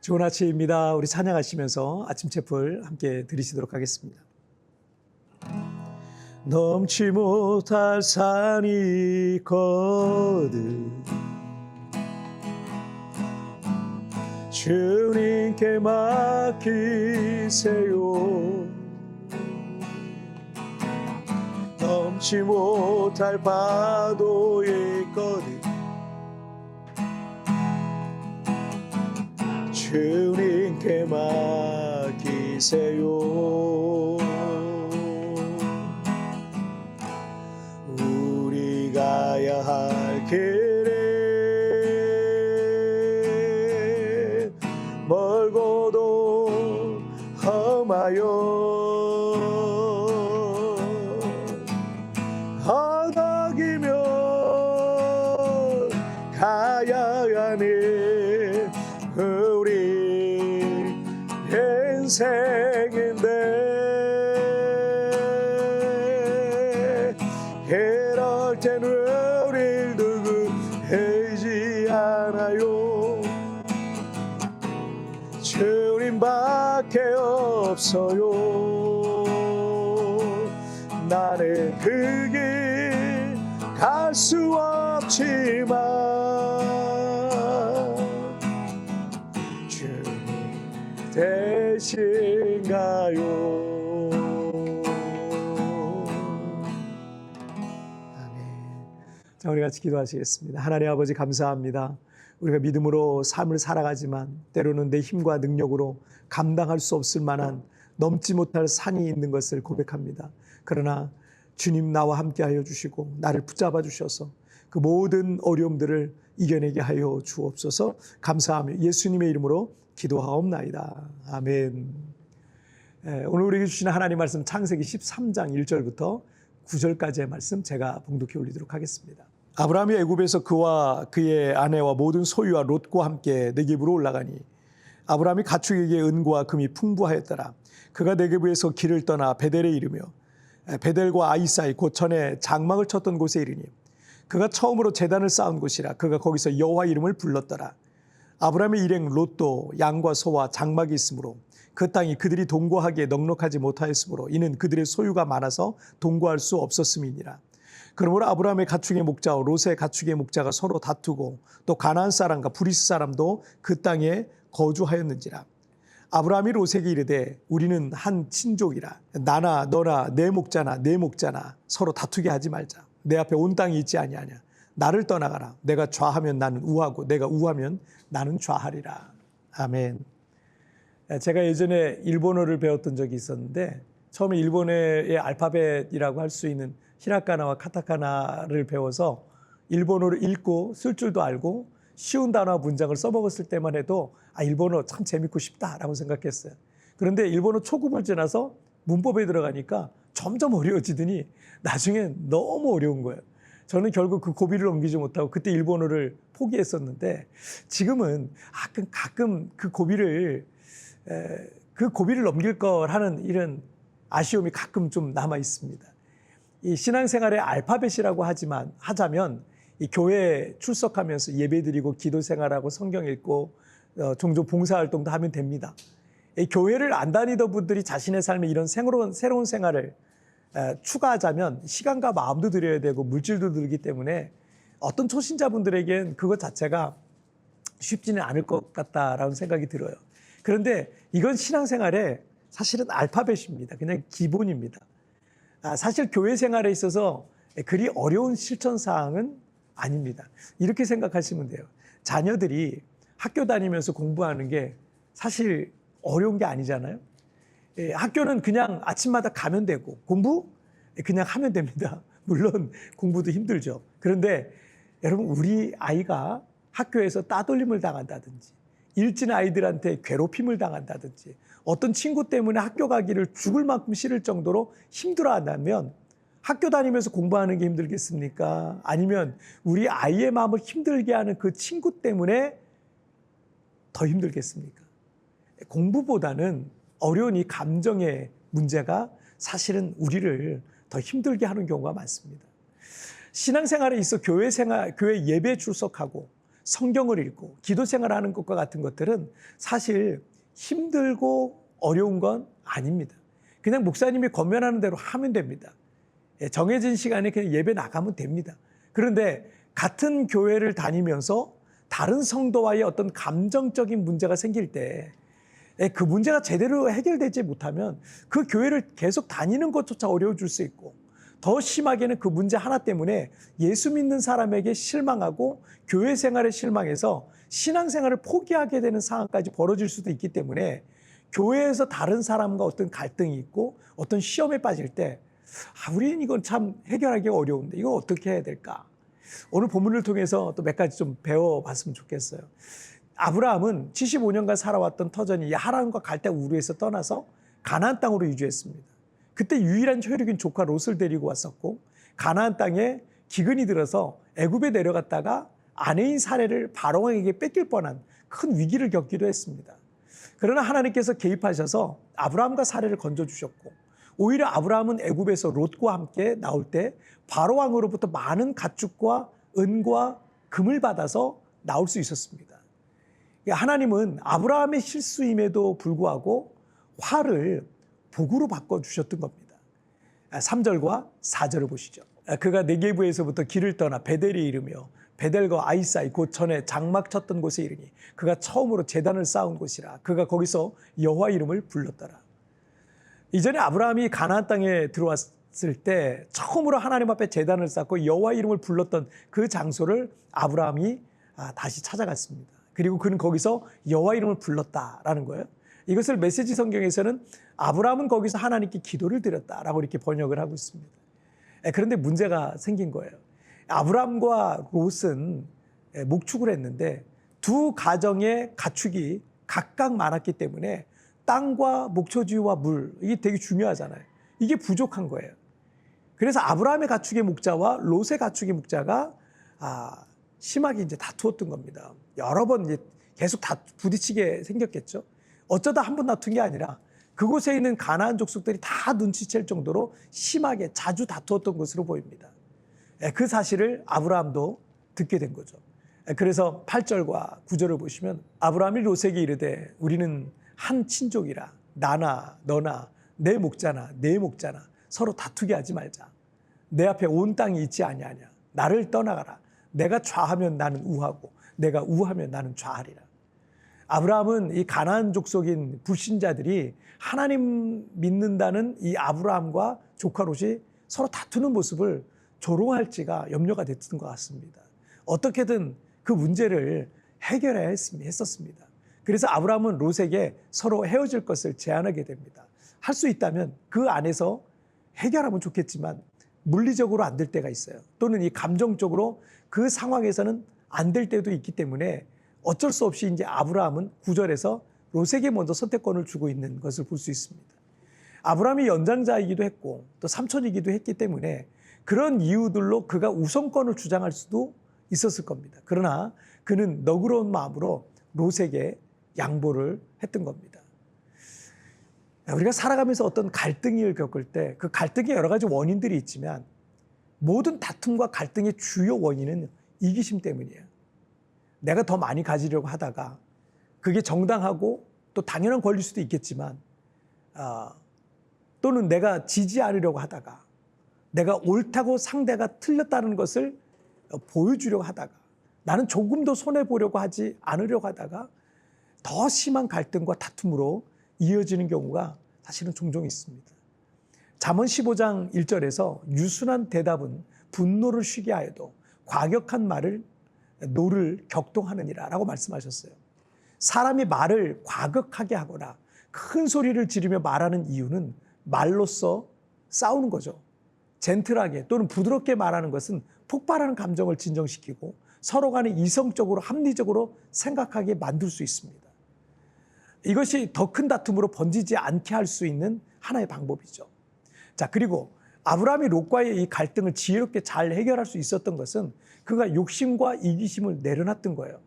좋은 아침입니다. 우리 찬양하시면서 아침 챕을 함께 들으시도록 하겠습니다. 넘지 못할 산이 있거든 주님께 맡기세요. 넘지 못할 바도 있거든 주님께 맡기세요. 우리 가야 할 길은 멀고도 험하여 허덕이며 가야 하는 인생인데 이럴 땐 우릴 두고 헤이지 않아요. 주님밖에 없어요. 나는 그 길 갈 수 없지만 되신가요? 아멘. 자, 우리 같이 기도하시겠습니다. 하나님 아버지 감사합니다. 우리가 믿음으로 삶을 살아가지만 때로는 내 힘과 능력으로 감당할 수 없을 만한 넘지 못할 산이 있는 것을 고백합니다. 그러나 주님 나와 함께 하여 주시고 나를 붙잡아 주셔서 그 모든 어려움들을 이겨내게 하여 주옵소서. 감사하며 예수님의 이름으로 기도하옵나이다. 아멘. 오늘 우리에게 주시는 하나님 말씀 창세기 13장 1절부터 9절까지의 말씀 제가 봉독해 올리도록 하겠습니다. 아브라함이 애굽에서 그와 그의 아내와 모든 소유와 롯과 함께 네겝으로 올라가니 아브라함이 가축에게 은과 금이 풍부하였더라. 그가 네겝에서 길을 떠나 베델에 이르며 베델과 아이 사이 곧 전에 장막을 쳤던 곳에 이르니 그가 처음으로 제단을 쌓은 곳이라. 그가 거기서 여호와 이름을 불렀더라. 아브라함의 일행 롯도 양과 소와 장막이 있으므로 그 땅이 그들이 동거하기에 넉넉하지 못하였으므로 이는 그들의 소유가 많아서 동거할 수 없었음이니라. 그러므로 아브라함의 가축의 목자와 롯의 가축의 목자가 서로 다투고 또 가나안 사람과 브리스 사람도 그 땅에 거주하였는지라. 아브라함이 롯에게 이르되 우리는 한 친족이라. 나나 너나 내 목자나 내 목자나 서로 다투게 하지 말자. 내 앞에 온 땅이 있지 아니하냐. 나를 떠나가라. 내가 좌하면 나는 우하고 내가 우하면 나는 좌하리라. 아멘. 제가 예전에 일본어를 배웠던 적이 있었는데 처음에 일본어의 알파벳이라고 할 수 있는 히라카나와 카타카나를 배워서 일본어를 읽고 쓸 줄도 알고 쉬운 단어와 문장을 써먹었을 때만 해도 일본어 참 재밌고 싶다라고 생각했어요. 그런데 일본어 초급을 지나서 문법에 들어가니까 점점 어려워지더니 나중엔 너무 어려운 거예요. 저는 결국 그 고비를 넘기지 못하고 그때 일본어를 포기했었는데 지금은 가끔 그 고비를 넘길 걸 하는 이런 아쉬움이 가끔 좀 남아 있습니다. 이 신앙생활의 알파벳이라고 하자면 이 교회에 출석하면서 예배드리고 기도생활하고 성경 읽고 종종 봉사활동도 하면 됩니다. 이 교회를 안 다니던 분들이 자신의 삶에 이런 새로운 생활을 추가하자면 시간과 마음도 들여야 되고 물질도 들기 때문에 어떤 초신자분들에겐 그것 자체가 쉽지는 않을 것 같다라는 생각이 들어요. 그런데 이건 신앙생활의 사실은 알파벳입니다. 그냥 기본입니다. 사실 교회 생활에 있어서 그리 어려운 실천사항은 아닙니다. 이렇게 생각하시면 돼요. 자녀들이 학교 다니면서 공부하는 게 사실 어려운 게 아니잖아요. 학교는 그냥 아침마다 가면 되고 공부 그냥 하면 됩니다. 물론 공부도 힘들죠. 그런데 여러분 우리 아이가 학교에서 따돌림을 당한다든지 일진 아이들한테 괴롭힘을 당한다든지 어떤 친구 때문에 학교 가기를 죽을 만큼 싫을 정도로 힘들어한다면 학교 다니면서 공부하는 게 힘들겠습니까? 아니면 우리 아이의 마음을 힘들게 하는 그 친구 때문에 더 힘들겠습니까? 공부보다는 어려운 이 감정의 문제가 사실은 우리를 더 힘들게 하는 경우가 많습니다. 신앙생활에 있어 교회 예배에 출석하고 성경을 읽고 기도 생활하는 것과 같은 것들은 사실 힘들고 어려운 건 아닙니다. 그냥 목사님이 권면하는 대로 하면 됩니다. 정해진 시간에 그냥 예배 나가면 됩니다. 그런데 같은 교회를 다니면서 다른 성도와의 어떤 감정적인 문제가 생길 때 그 문제가 제대로 해결되지 못하면 그 교회를 계속 다니는 것조차 어려워질 수 있고, 더 심하게는 그 문제 하나 때문에 예수 믿는 사람에게 실망하고 교회 생활에 실망해서 신앙생활을 포기하게 되는 상황까지 벌어질 수도 있기 때문에, 교회에서 다른 사람과 어떤 갈등이 있고 어떤 시험에 빠질 때 우리는 이건 참 해결하기 어려운데 이거 어떻게 해야 될까? 오늘 본문을 통해서 또 몇 가지 좀 배워봤으면 좋겠어요. 아브라함은 75년간 살아왔던 터전이 하란과 갈대 우르에서 떠나서 가나안 땅으로 이주했습니다. 그때 유일한 혈육인 조카 롯을 데리고 왔었고, 가나안 땅에 기근이 들어서 애굽에 내려갔다가 아내인 사레를 바로왕에게 뺏길 뻔한 큰 위기를 겪기도 했습니다. 그러나 하나님께서 개입하셔서 아브라함과 사레를 건져주셨고, 오히려 아브라함은 애굽에서 롯과 함께 나올 때 바로왕으로부터 많은 가축과 은과 금을 받아서 나올 수 있었습니다. 하나님은 아브라함의 실수임에도 불구하고 화를 복으로 바꿔주셨던 겁니다. 3절과 4절을 보시죠. 그가 네게부에서부터 길을 떠나 베델에 이르며 베델과 아이사이 곧 전에 장막 쳤던 곳에 이르니 그가 처음으로 제단을 쌓은 곳이라. 그가 거기서 여호와 이름을 불렀더라. 이전에 아브라함이 가나안 땅에 들어왔을 때 처음으로 하나님 앞에 제단을 쌓고 여호와 이름을 불렀던 그 장소를 아브라함이 다시 찾아갔습니다. 그리고 그는 거기서 여호와 이름을 불렀다라는 거예요. 이것을 메시지 성경에서는 아브라함은 거기서 하나님께 기도를 드렸다라고 이렇게 번역을 하고 있습니다. 그런데 문제가 생긴 거예요. 아브라함과 롯은 목축을 했는데 두 가정의 가축이 각각 많았기 때문에 땅과 목초지와 물, 이게 되게 중요하잖아요. 이게 부족한 거예요. 그래서 아브라함의 가축의 목자와 롯의 가축의 목자가 심하게 이제 다투었던 겁니다. 여러 번 이제 계속 부딪히게 생겼겠죠. 어쩌다 한 번 다툰 게 아니라 그곳에 있는 가나안 족속들이 다 눈치챌 정도로 심하게 자주 다투었던 것으로 보입니다. 그 사실을 아브라함도 듣게 된 거죠. 그래서 8절과 9절을 보시면 아브라함이 롯에게 이르되 우리는 한 친족이라 나나 너나 내 목자나 내 목자나 서로 다투게 하지 말자. 내 앞에 온 땅이 있지 아니하냐. 나를 떠나가라. 내가 좌하면 나는 우하고 내가 우하면 나는 좌하리라. 아브라함은 이 가나안 족속인 불신자들이 하나님 믿는다는 이 아브라함과 조카 롯이 서로 다투는 모습을 조롱할지가 염려가 됐던 것 같습니다. 어떻게든 그 문제를 해결해야 했었습니다. 그래서 아브라함은 롯에게 서로 헤어질 것을 제안하게 됩니다. 할 수 있다면 그 안에서 해결하면 좋겠지만 물리적으로 안 될 때가 있어요. 또는 이 감정적으로 그 상황에서는 안 될 때도 있기 때문에 어쩔 수 없이 이제 아브라함은 9절에서 롯에게 먼저 선택권을 주고 있는 것을 볼 수 있습니다. 아브라함이 연장자이기도 했고 또 삼촌이기도 했기 때문에 그런 이유들로 그가 우선권을 주장할 수도 있었을 겁니다. 그러나 그는 너그러운 마음으로 롯에게 양보를 했던 겁니다. 우리가 살아가면서 어떤 갈등을 겪을 때 그 갈등에 여러 가지 원인들이 있지만 모든 다툼과 갈등의 주요 원인은 이기심 때문이에요. 내가 더 많이 가지려고 하다가 그게 정당하고 또 당연한 권리일 수도 있겠지만 또는 내가 지지 않으려고 하다가 내가 옳다고 상대가 틀렸다는 것을 보여주려고 하다가 나는 조금 더 손해보려고 하지 않으려고 하다가 더 심한 갈등과 다툼으로 이어지는 경우가 사실은 종종 있습니다. 잠언 15장 1절에서 유순한 대답은 분노를 쉬게 하여도 과격한 말을 노를 격동하느니라 라고 말씀하셨어요. 사람이 말을 과격하게 하거나 큰 소리를 지르며 말하는 이유는 말로써 싸우는 거죠. 젠틀하게 또는 부드럽게 말하는 것은 폭발하는 감정을 진정시키고 서로 간에 이성적으로 합리적으로 생각하게 만들 수 있습니다. 이것이 더 큰 다툼으로 번지지 않게 할 수 있는 하나의 방법이죠. 자, 그리고 아브라함이 롯과의 이 갈등을 지혜롭게 잘 해결할 수 있었던 것은 그가 욕심과 이기심을 내려놨던 거예요.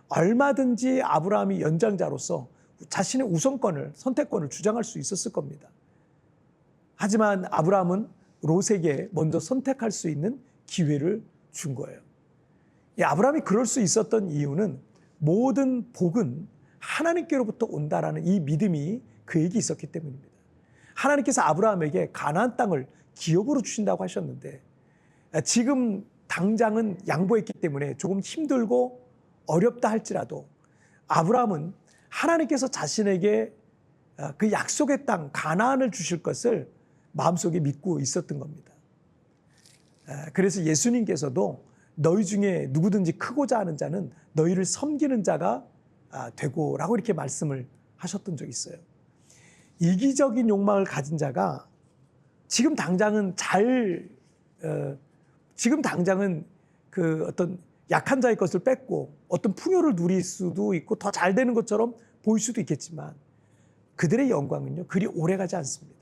얼마든지 아브라함이 연장자로서 자신의 우선권을, 선택권을 주장할 수 있었을 겁니다. 하지만 아브라함은 롯에게 먼저 선택할 수 있는 기회를 준 거예요. 이 아브라함이 그럴 수 있었던 이유는 모든 복은 하나님께로부터 온다라는 이 믿음이 그에게 있었기 때문입니다. 하나님께서 아브라함에게 가나안 땅을 기업으로 주신다고 하셨는데 지금 당장은 양보했기 때문에 조금 힘들고 어렵다 할지라도 아브라함은 하나님께서 자신에게 그 약속의 땅 가나안을 주실 것을 마음속에 믿고 있었던 겁니다. 그래서 예수님께서도 너희 중에 누구든지 크고자 하는 자는 너희를 섬기는 자가 되고라고 이렇게 말씀을 하셨던 적이 있어요. 이기적인 욕망을 가진 자가 지금 당장은 그 어떤 약한 자의 것을 뺏고 어떤 풍요를 누릴 수도 있고 더 잘 되는 것처럼 보일 수도 있겠지만 그들의 영광은요 그리 오래가지 않습니다.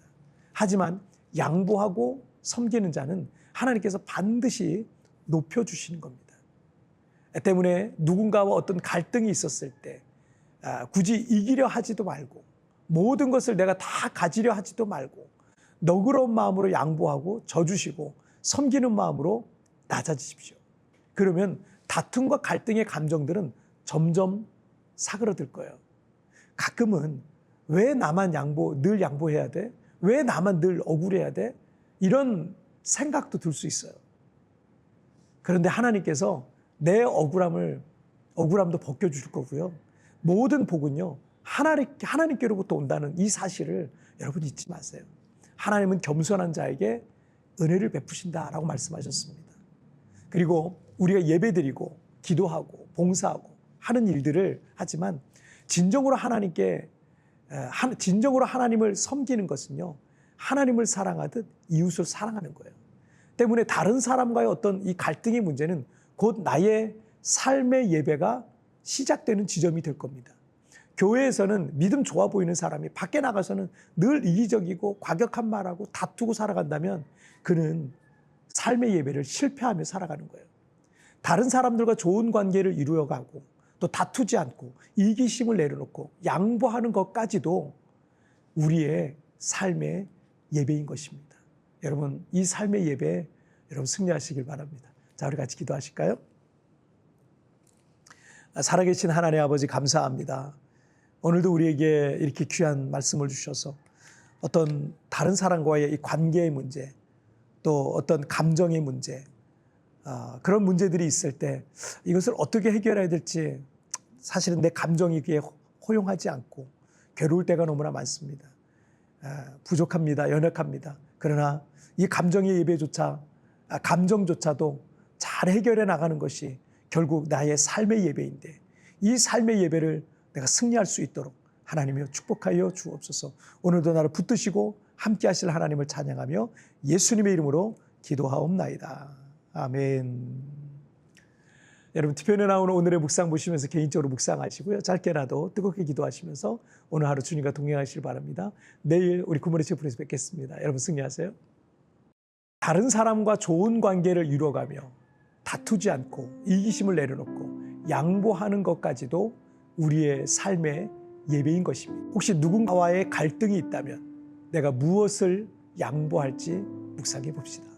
하지만 양보하고 섬기는 자는 하나님께서 반드시 높여주시는 겁니다. 때문에 누군가와 어떤 갈등이 있었을 때 굳이 이기려 하지도 말고 모든 것을 내가 다 가지려 하지도 말고 너그러운 마음으로 양보하고 져주시고 섬기는 마음으로 낮아지십시오. 그러면 다툼과 갈등의 감정들은 점점 사그러들 거예요. 가끔은 왜 나만 늘 양보해야 돼? 왜 나만 늘 억울해야 돼? 이런 생각도 들 수 있어요. 그런데 하나님께서 내 억울함도 벗겨줄 거고요. 모든 복은요, 하나님께로부터 온다는 이 사실을 여러분 잊지 마세요. 하나님은 겸손한 자에게 은혜를 베푸신다라고 말씀하셨습니다. 그리고 우리가 예배드리고 기도하고 봉사하고 하는 일들을 하지만 진정으로 하나님을 섬기는 것은요, 하나님을 사랑하듯 이웃을 사랑하는 거예요. 때문에 다른 사람과의 어떤 이 갈등의 문제는 곧 나의 삶의 예배가 시작되는 지점이 될 겁니다. 교회에서는 믿음 좋아 보이는 사람이 밖에 나가서는 늘 이기적이고 과격한 말하고 다투고 살아간다면 그는 삶의 예배를 실패하며 살아가는 거예요. 다른 사람들과 좋은 관계를 이루어가고 또 다투지 않고 이기심을 내려놓고 양보하는 것까지도 우리의 삶의 예배인 것입니다. 여러분, 이 삶의 예배에 여러분 승리하시길 바랍니다. 자, 우리 같이 기도하실까요? 살아계신 하나님 아버지 감사합니다. 오늘도 우리에게 이렇게 귀한 말씀을 주셔서 어떤 다른 사람과의 이 관계의 문제, 또 어떤 감정의 문제, 그런 문제들이 있을 때 이것을 어떻게 해결해야 될지 사실은 내 감정이 그에 호용하지 않고 괴로울 때가 너무나 많습니다. 부족합니다. 연약합니다. 그러나 이 감정의 예배조차 감정조차도 잘 해결해 나가는 것이 결국 나의 삶의 예배인데 이 삶의 예배를 내가 승리할 수 있도록 하나님이여 축복하여 주옵소서. 오늘도 나를 붙드시고 함께 하실 하나님을 찬양하며 예수님의 이름으로 기도하옵나이다. 아멘. 여러분, TVN에 나오는 오늘의 묵상 보시면서 개인적으로 묵상하시고요. 짧게라도 뜨겁게 기도하시면서 오늘 하루 주님과 동행하시길 바랍니다. 내일 우리 굿모닝 체프에서 뵙겠습니다. 여러분 승리하세요. 다른 사람과 좋은 관계를 이루어가며 다투지 않고 이기심을 내려놓고 양보하는 것까지도 우리의 삶의 예배인 것입니다. 혹시 누군가와의 갈등이 있다면 내가 무엇을 양보할지 묵상해 봅시다.